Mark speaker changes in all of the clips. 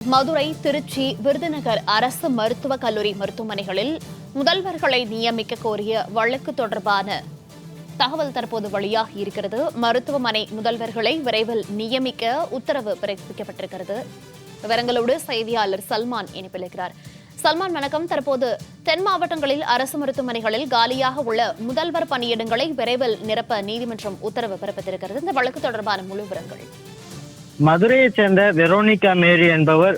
Speaker 1: மதுரை, திருச்சி, விருதுநகர் அரசு மருத்துவக் கல்லூரி மருத்துவமனைகளில் முதல்வர்களை நியமிக்க கோரிய வழக்கு தொடர்பான தகவல் தற்போது வெளியாகி இருக்கிறது. மருத்துவமனை முதல்வர்களை விரைவில் நியமிக்க உத்தரவு பிறப்பிக்கப்பட்டிருக்கிறது. விவரங்களோடு செய்தியாளர் சல்மான் இணைப்பில் இருக்கிறார். சல்மான், வணக்கம். தற்போது தென் மாவட்டங்களில் அரசு மருத்துவமனைகளில் காலியாக உள்ள முதல்வர் பணியிடங்களை விரைவில் நிரப்ப நீதிமன்றம் உத்தரவு பிறப்பித்திருக்கிறது. இந்த வழக்கு தொடர்பான முழு விவரங்கள்.
Speaker 2: மதுரையைச் சேர்ந்த வெரோனிகா மேரி என்பவர்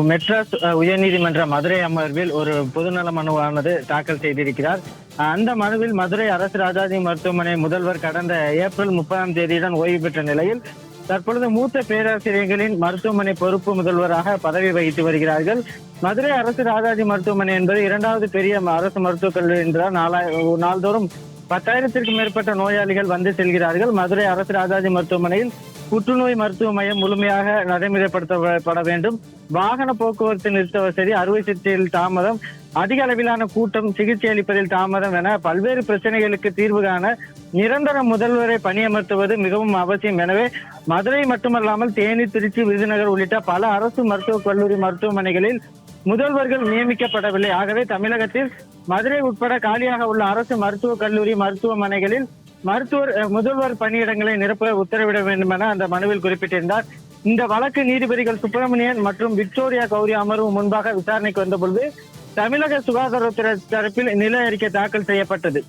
Speaker 2: மெட்ராஸ் உயர்நீதிமன்ற மதுரை அமர்வில் ஒரு பொதுநல மனுவானது தாக்கல் செய்திருக்கிறார். அந்த மனுவில் மதுரை அரசு ராஜாஜி மருத்துவமனை முதல்வர் கடந்த ஏப்ரல் 30ஆம் தேதியுடன் ஓய்வு பெற்ற நிலையில் தற்பொழுது மூத்த பேராசிரியர்களின் மருத்துவமனை பொறுப்பு முதல்வராக பதவி வகித்து வருகிறார்கள். மதுரை அரசு ராஜாஜி மருத்துவமனை என்பது இரண்டாவது பெரிய அரசு மருத்துவக் கல்லூரி என்றால் நாள்தோறும் 10,000த்திற்கும் மேற்பட்ட நோயாளிகள் வந்து செல்கிறார்கள். மதுரை அரசு ராஜாஜி மருத்துவமனையில் புற்றுநோய் மருத்துவ மையம் முழுமையாக நடைமுறைப்படுத்தப்பட வேண்டும். வாகன போக்குவரத்து நிறுத்த வசதி, அறுவை சிகிச்சையில் தாமதம், அதிக அளவிலான கூட்டம், சிகிச்சை அளிப்பதில் தாமதம் என பல்வேறு பிரச்சனைகளுக்கு தீர்வு காண நிரந்தர முதல்வரை பணியமர்த்துவது மிகவும் அவசியம். எனவே மதுரை மட்டுமல்லாமல் தேனி, திருச்சி, விருதுநகர் உள்ளிட்ட பல அரசு மருத்துவக் கல்லூரி மருத்துவமனைகளில் முதல்வர்கள் நியமிக்கப்படவில்லை. ஆகவே தமிழகத்தில் மதுரை உட்பட காலியாக உள்ள அரசு மருத்துவக் கல்லூரி மருத்துவமனைகளில் முதல்வர் பணியிடங்களை நிரப்ப உத்தரவிட வேண்டும் என அந்த மனுவில் குறிப்பிட்டிருந்தார். இந்த வழக்கு நீதிபதிகள் சுப்பிரமணியன் மற்றும் விக்டோரியா கௌரி அமர்வு முன்பாக விசாரணைக்கு வந்தபொழுது தமிழக சுகாதாரத்துறை தரப்பில் நில அறிக்கை தாக்கல் செய்யப்பட்டது.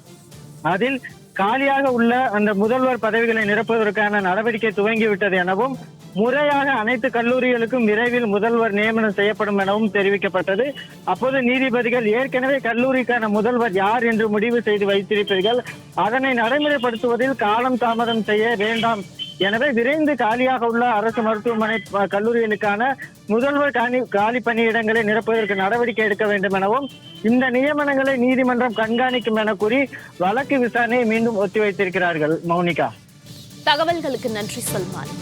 Speaker 2: அதில் காலியாக உள்ள அந்த முதல்வர் பதவிகளை நிரப்புவதற்கான நடவடிக்கை துவங்கிவிட்டது எனவும் முறையாக அனைத்து கல்லூரிகளுக்கும் விரைவில் முதல்வர் நியமனம் செய்யப்படும் எனவும் தெரிவிக்கப்பட்டது. அப்போது நீதிபதிகள் ஏற்கனவே கல்லூரிக்கான முதல்வர் யார் என்று முடிவு செய்து வைத்திருப்பீர்கள், அதனை நடைமுறைப்படுத்துவதில் காலம் தாமதம் செய்ய வேண்டாம். எனவே விரைந்து காலியாக உள்ள அரசு மருத்துவமனை கல்லூரிகளுக்கான முதல்வர் காலி பணியிடங்களை நிரப்புவதற்கு நடவடிக்கை எடுக்க வேண்டும் எனவும் இந்த நியமனங்களை நீதிமன்றம் கண்காணிக்கும் என கூறி வழக்கு விசாரணையை மீண்டும் ஒத்திவைத்திருக்கிறார்கள். மௌனிகா,
Speaker 1: தகவல்களுக்கு நன்றி சல்மான்.